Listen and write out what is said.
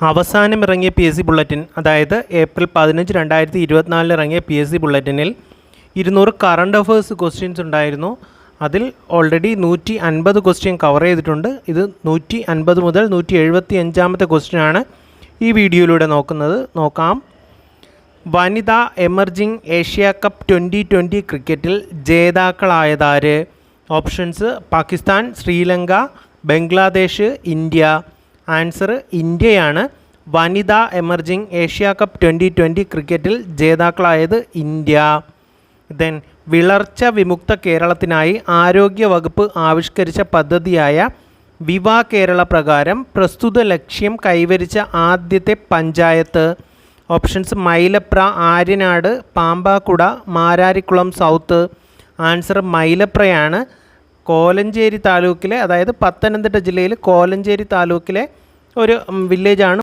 അവസാനം ഇറങ്ങിയ P S C bulletin, അതായത് ഏപ്രിൽ 15, 2024 ഇറങ്ങിയ പി എസ് സി ബുള്ളറ്റിനിൽ 200 കറണ്ട് അഫേഴ്സ് ക്വസ്റ്റ്യൻസ് ഉണ്ടായിരുന്നു. അതിൽ ഓൾറെഡി 150 ക്വസ്റ്റ്യൻ കവർ ചെയ്തിട്ടുണ്ട്. ഇത് 150 മുതൽ 175ാമത്തെ ക്വസ്റ്റ്യനാണ് ഈ വീഡിയോയിലൂടെ നോക്കാം. വനിതാ എമർജിംഗ് ഏഷ്യ കപ്പ് 2020 ക്രിക്കറ്റിൽ ജേതാക്കളായതാര്? Options: Pakistan, Sri Lanka, Bangladesh, India. Answer ഇന്ത്യയാണ്. വനിതാ എമർജിംഗ് ഏഷ്യ കപ്പ് 2020 ക്രിക്കറ്റിൽ ജേതാക്കളായത് ഇന്ത്യ. ദെൻ വിളർച്ച വിമുക്ത കേരളത്തിനായി ആരോഗ്യ വകുപ്പ് ആവിഷ്കരിച്ച പദ്ധതിയായ വിവാ കേരള പ്രകാരം പ്രസ്തുത ലക്ഷ്യം കൈവരിച്ച ആദ്യത്തെ panchayat. Options: Mylapra, Aryanad, Pampakuda, Mararikulam south. Answer മൈലപ്രയാണ്. കോലഞ്ചേരി താലൂക്കിലെ, അതായത് പത്തനംതിട്ട ജില്ലയിൽ കോലഞ്ചേരി താലൂക്കിലെ ഒരു വില്ലേജാണ്